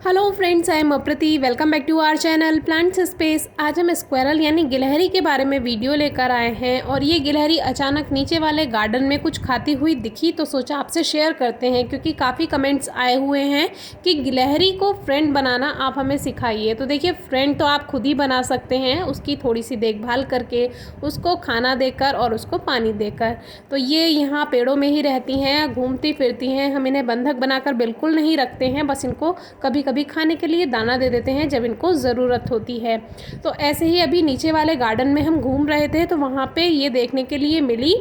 Hello friends, I am Apriti. Welcome back to our channel plants space. आज हम squirrel यानी गिलहरी के बारे में वीडियो लेकर आए हैं और ये गिलहरी अचानक नीचे वाले गार्डन में कुछ खाती हुई दिखी तो सोचा आपसे शेयर करते हैं, क्योंकि काफ़ी कमेंट्स आए हुए हैं कि गिलहरी को फ्रेंड बनाना आप हमें सिखाइए। तो देखिए, फ्रेंड तो आप खुद ही बना सकते हैं, उसकी थोड़ी सी देखभाल करके, उसको खाना देकर और उसको पानी देकर। तो ये यहाँ पेड़ों में ही रहती हैं, घूमती फिरती हैं। हम इन्हें बंधक बनाकर बिल्कुल नहीं रखते हैं, बस इनको कभी कभी खाने के लिए दाना दे देते हैं जब इनको ज़रूरत होती है। तो ऐसे ही अभी नीचे वाले गार्डन में हम घूम रहे थे तो वहाँ पे ये देखने के लिए मिली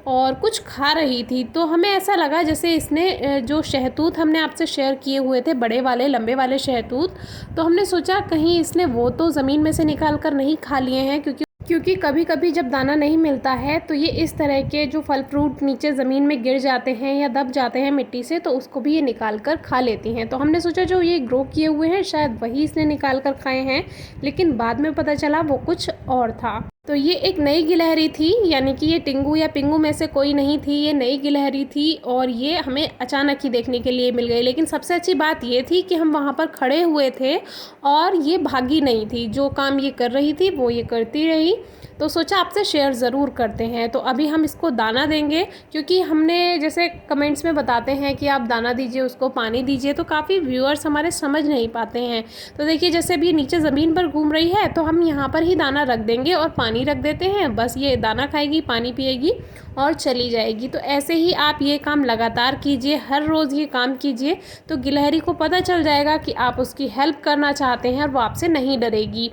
और कुछ खा रही थी। तो हमें ऐसा लगा जैसे इसने जो शहतूत हमने आपसे शेयर किए हुए थे, बड़े वाले लंबे वाले शहतूत, तो हमने सोचा कहीं इसने वो तो ज़मीन में से निकाल कर नहीं खा लिए हैं, क्योंकि कभी कभी जब दाना नहीं मिलता है तो ये इस तरह के जो फल फ्रूट नीचे ज़मीन में गिर जाते हैं या दब जाते हैं मिट्टी से, तो उसको भी ये निकाल कर खा लेती हैं। तो हमने सोचा जो ये ग्रो किए हुए हैं शायद वही इसने निकाल कर खाए हैं, लेकिन बाद में पता चला वो कुछ और था। तो ये एक नई गिलहरी थी, यानी कि ये टिंगू या पिंगू में से कोई नहीं थी, ये नई गिलहरी थी और ये हमें अचानक ही देखने के लिए मिल गई। लेकिन सबसे अच्छी बात ये थी कि हम वहाँ पर खड़े हुए थे और ये भागी नहीं थी। जो काम ये कर रही थी वो ये करती रही। तो सोचा आपसे शेयर ज़रूर करते हैं। तो अभी हम इसको दाना देंगे, क्योंकि हमने जैसे कमेंट्स में बताते हैं कि आप दाना दीजिए, उसको पानी दीजिए, तो काफ़ी व्यूअर्स हमारे समझ नहीं पाते हैं। तो देखिए, जैसे अभी नीचे ज़मीन पर घूम रही है तो हम यहाँ पर ही दाना रख देंगे और पानी रख देते हैं। बस ये दाना खाएगी, पानी पिएगी और चली जाएगी। तो ऐसे ही आप ये काम लगातार कीजिए, हर रोज़ ये काम कीजिए, तो गिलहरी को पता चल जाएगा कि आप उसकी हेल्प करना चाहते हैं और वो आपसे नहीं डरेगी।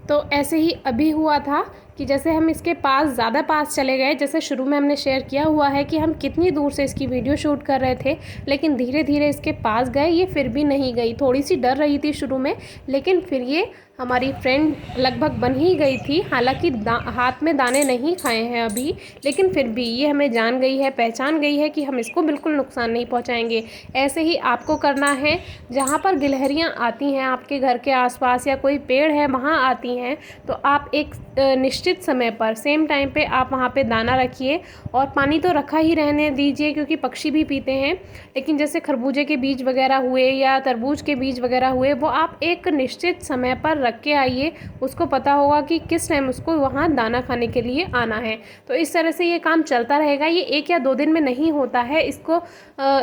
तो ऐसे ही अभी हुआ था कि जैसे हम इसके पास ज़्यादा पास चले गए, जैसे शुरू में हमने शेयर किया हुआ है कि हम कितनी दूर से इसकी वीडियो शूट कर रहे थे, लेकिन धीरे धीरे इसके पास गए, ये फिर भी नहीं गई। थोड़ी सी डर रही थी शुरू में, लेकिन फिर ये हमारी फ्रेंड लगभग बन ही गई थी। हालांकि हाथ में दाने नहीं खाए हैं अभी, लेकिन फिर भी ये हमें जान गई है, पहचान गई है कि हम इसको बिल्कुल नुकसान नहीं पहुंचाएंगे। ऐसे ही आपको करना है। जहाँ पर गिलहरियाँ आती हैं आपके घर के आसपास या कोई पेड़ है वहाँ आती हैं, तो आप एक निश्चित समय पर सेम टाइम पे आप वहाँ पे दाना रखिए और पानी तो रखा ही रहने दीजिए, क्योंकि पक्षी भी पीते हैं। लेकिन जैसे खरबूजे के बीज वगैरह हुए या तरबूज के बीज वगैरह हुए, वो आप एक निश्चित समय पर रख के आइए। उसको पता होगा कि किस टाइम उसको वहाँ दाना खाने के लिए आना है। तो इस तरह से ये काम चलता रहेगा। ये 1 या 2 दिन में नहीं होता है, इसको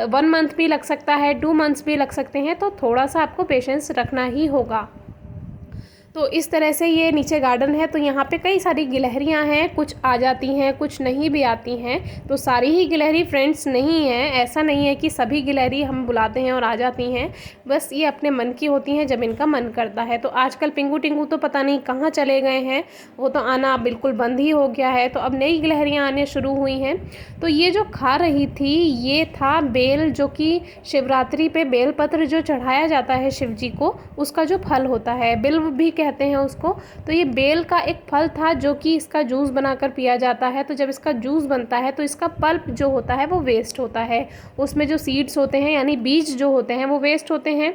1 मंथ भी लग सकता है, 2 मंथ्स भी लग सकते हैं। तो थोड़ा सा आपको पेशेंस रखना ही होगा। तो इस तरह से ये नीचे गार्डन है, तो यहाँ पे कई सारी गिलहरियाँ हैं, कुछ आ जाती हैं, कुछ नहीं भी आती हैं। तो सारी ही गिलहरी फ्रेंड्स नहीं हैं, ऐसा नहीं है कि सभी गिलहरी हम बुलाते हैं और आ जाती हैं। बस ये अपने मन की होती हैं जब इनका मन करता है। तो आजकल पिंगू टिंगू तो पता नहीं कहाँ चले गए हैं, वो तो आना बिल्कुल बंद ही हो गया है। तो अब नई गिलहरियाँ आने शुरू हुई हैं। तो ये जो खा रही थी ये था बेल, जो कि शिवरात्रि पे बेलपत्र जो चढ़ाया जाता है शिव जी को, उसका जो फल होता है, बिल्व भी कहते हैं उसको। तो ये बेल का एक फल था जो कि इसका जूस बनाकर पिया जाता है। तो जब इसका जूस बनता है तो इसका पल्प जो होता है वो वेस्ट होता है, उसमें जो सीड्स होते हैं यानी बीज जो होते हैं वो वेस्ट होते हैं।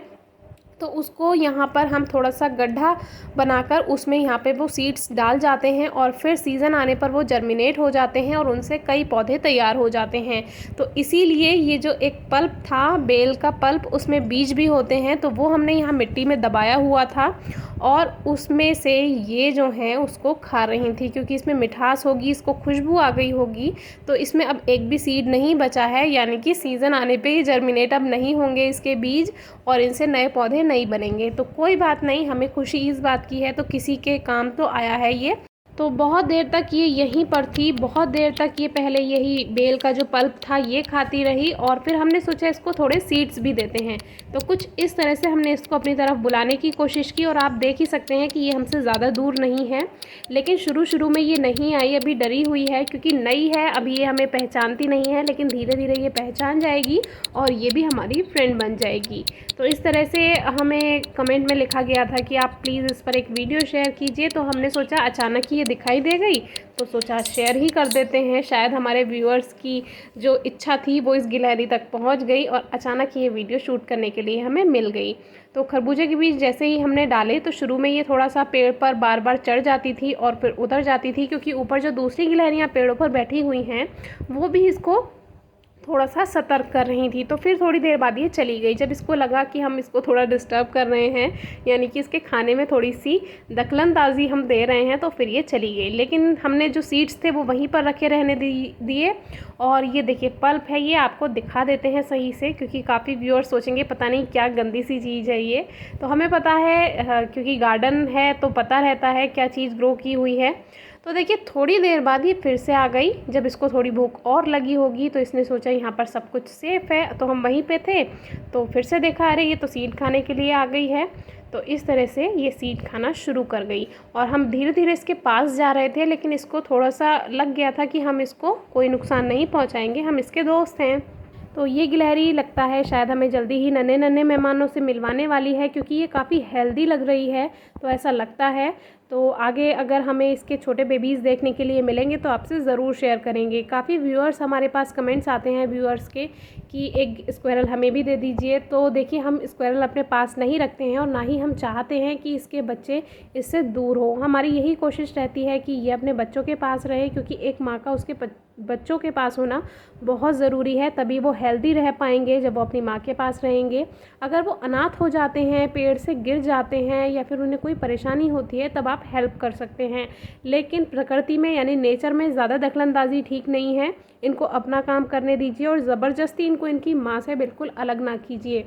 तो उसको यहाँ पर हम थोड़ा सा गड्ढा बनाकर उसमें यहाँ पे वो सीड्स डाल जाते हैं और फिर सीज़न आने पर वो जर्मिनेट हो जाते हैं और उनसे कई पौधे तैयार हो जाते हैं। तो इसीलिए ये जो एक पल्प था बेल का पल्प, उसमें बीज भी होते हैं, तो वो हमने यहाँ मिट्टी में दबाया हुआ था और उसमें से ये जो हैं उसको खा रही थी, क्योंकि इसमें मिठास होगी, इसको खुशबू आ गई होगी। तो इसमें अब एक भी सीड नहीं बचा है, यानी कि सीज़न आने पे ही जर्मिनेट अब नहीं होंगे इसके बीज और इनसे नए पौधे नहीं बनेंगे। तो कोई बात नहीं, हमें खुशी इस बात की है, तो किसी के काम तो आया है ये। तो बहुत देर तक ये यहीं पर थी, बहुत देर तक ये पहले यही बेल का जो पल्प था ये खाती रही और फिर हमने सोचा इसको थोड़े सीड्स भी देते हैं। तो कुछ इस तरह से हमने इसको अपनी तरफ बुलाने की कोशिश की और आप देख ही सकते हैं कि ये हमसे ज़्यादा दूर नहीं है। लेकिन शुरू में ये नहीं आई, अभी डरी हुई है क्योंकि नई है, अभी ये हमें पहचानती नहीं है, लेकिन धीरे धीरे ये पहचान जाएगी और ये भी हमारी फ्रेंड बन जाएगी। तो इस तरह से हमें कमेंट में लिखा गया था कि आप प्लीज़ इस पर एक वीडियो शेयर कीजिए। तो हमने सोचा अचानक ही ये दिखाई दे गई तो सोचा शेयर ही कर देते हैं, शायद हमारे व्यूअर्स की जो इच्छा थी वो इस गिलहरी तक पहुंच गई और अचानक ही ये वीडियो शूट करने के लिए हमें मिल गई। तो खरबूजे के बीज जैसे ही हमने डाले तो शुरू में ये थोड़ा सा पेड़ पर बार बार चढ़ जाती थी और फिर उतर जाती थी, क्योंकि ऊपर जो दूसरी गिलहरियाँ पेड़ों पर बैठी हुई हैं वो भी इसको थोड़ा सा सतर्क कर रही थी। तो फिर थोड़ी देर बाद ये चली गई। जब इसको लगा कि हम इसको थोड़ा डिस्टर्ब कर रहे हैं, यानी कि इसके खाने में थोड़ी सी दखलंदाजी हम दे रहे हैं, तो फिर ये चली गई। लेकिन हमने जो सीड्स थे वो वहीं पर रखे रहने दिए। और ये देखिए पल्प है, ये आपको दिखा देते हैं सही से, क्योंकि काफ़ी व्यूअर्स सोचेंगे पता नहीं क्या गंदी सी चीज़ है ये। तो हमें पता है क्योंकि गार्डन है तो पता रहता है क्या चीज़ ग्रो की हुई है। तो देखिए थोड़ी देर बाद ये फिर से आ गई। जब इसको थोड़ी भूख और लगी होगी तो इसने सोचा यहाँ पर सब कुछ सेफ़ है, तो हम वहीं पे थे तो फिर से देखा, अरे ये तो सीड खाने के लिए आ गई है। तो इस तरह से ये सीड खाना शुरू कर गई। और हम धीरे धीरे इसके पास जा रहे थे, लेकिन इसको थोड़ा सा लग गया था कि हम इसको कोई नुकसान नहीं पहुँचाएँगे, हम इसके दोस्त हैं। तो ये गिलहरी लगता है शायद हमें जल्दी ही नन्हे नन्हे मेहमानों से मिलवाने वाली है, क्योंकि ये काफ़ी हेल्दी लग रही है, तो ऐसा लगता है। तो आगे अगर हमें इसके छोटे बेबीज़ देखने के लिए मिलेंगे तो आपसे ज़रूर शेयर करेंगे। काफ़ी व्यूअर्स हमारे पास कमेंट्स आते हैं व्यूअर्स के कि एक स्क्वायरल हमें भी दे दीजिए। तो देखिए हम स्क्वायरल अपने पास नहीं रखते हैं और ना ही हम चाहते हैं कि इसके बच्चे इससे दूर हो। हमारी यही कोशिश रहती है कि ये अपने बच्चों के पास रहे, क्योंकि एक माँ का उसके बच्चों के पास होना बहुत ज़रूरी है, तभी वो हेल्दी रह पाएंगे जब वो अपनी माँ के पास रहेंगे। अगर वो अनाथ हो जाते हैं, पेड़ से गिर जाते हैं या फिर उन्हें कोई परेशानी होती है, तब आप हेल्प कर सकते हैं। लेकिन प्रकृति में यानी नेचर में ज़्यादा दखलंदाजी ठीक नहीं है। इनको अपना काम करने दीजिए और ज़बरदस्ती इनको इनकी माँ से बिल्कुल अलग ना कीजिए।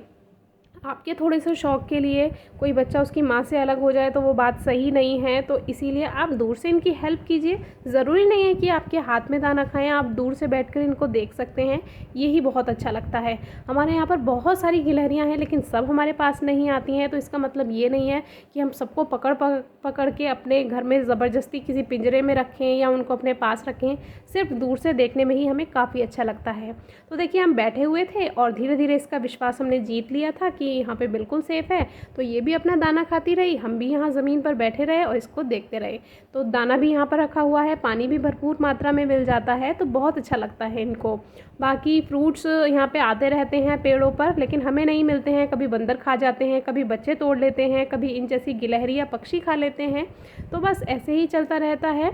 आपके थोड़े से शौक़ के लिए कोई बच्चा उसकी माँ से अलग हो जाए तो वो बात सही नहीं है, तो इसीलिए आप दूर से इनकी हेल्प कीजिए। ज़रूरी नहीं है कि आपके हाथ में दाना खाएं, आप दूर से बैठकर इनको देख सकते हैं, यही बहुत अच्छा लगता है। हमारे यहाँ पर बहुत सारी गिलहरियाँ हैं, लेकिन सब हमारे पास नहीं आती हैं, तो इसका मतलब ये नहीं है कि हम सबको पकड़ के अपने घर में ज़बरदस्ती किसी पिंजरे में रखें या उनको अपने पास रखें। सिर्फ दूर से देखने में ही हमें काफ़ी अच्छा लगता है। तो देखिए हम बैठे हुए थे और धीरे धीरे इसका विश्वास हमने जीत लिया था कि यहाँ पे बिल्कुल सेफ़ है। तो ये भी अपना दाना खाती रही, हम भी यहाँ ज़मीन पर बैठे रहे और इसको देखते रहे। तो दाना भी यहाँ पर रखा हुआ है, पानी भी भरपूर मात्रा में मिल जाता है, तो बहुत अच्छा लगता है इनको। बाकी फ्रूट्स यहाँ पे आते रहते हैं पेड़ों पर, लेकिन हमें नहीं मिलते हैं। कभी बंदर खा जाते हैं, कभी बच्चे तोड़ लेते हैं, कभी इन जैसी गिलहरी या पक्षी खा लेते हैं। तो बस ऐसे ही चलता रहता है।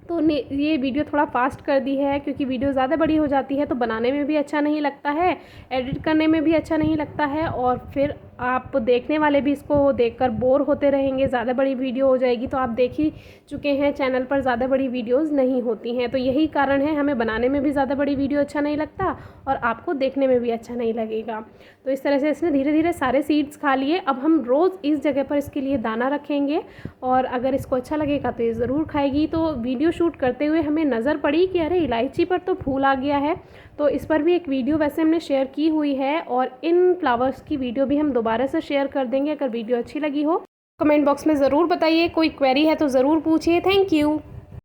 तो ये वीडियो थोड़ा फास्ट कर दी है, क्योंकि वीडियो ज़्यादा बड़ी हो जाती है तो बनाने में भी अच्छा नहीं लगता है, एडिट करने में भी अच्छा नहीं लगता है, और फिर आप देखने वाले भी इसको देखकर बोर होते रहेंगे। ज़्यादा बड़ी वीडियो हो जाएगी, तो आप देख ही चुके हैं चैनल पर ज़्यादा बड़ी वीडियोज़ नहीं होती हैं। तो यही कारण है, हमें बनाने में भी ज़्यादा बड़ी वीडियो अच्छा नहीं लगता और आपको देखने में भी अच्छा नहीं लगेगा। तो इस तरह से इसने धीरे धीरे सारे सीड्स खा लिए। अब हम रोज़ इस जगह पर इसके लिए दाना रखेंगे, और अगर इसको अच्छा लगेगा तो ये ज़रूर खाएगी। तो वीडियो शूट करते हुए हमें नज़र पड़ी कि अरे इलायची पर तो फूल आ गया है, तो इस पर भी एक वीडियो वैसे हमने शेयर की हुई है, और इन फ्लावर्स की वीडियो भी हम दोबारा से शेयर कर देंगे। अगर वीडियो अच्छी लगी हो कमेंट बॉक्स में ज़रूर बताइए, कोई क्वेरी है तो ज़रूर पूछिए। Thank you.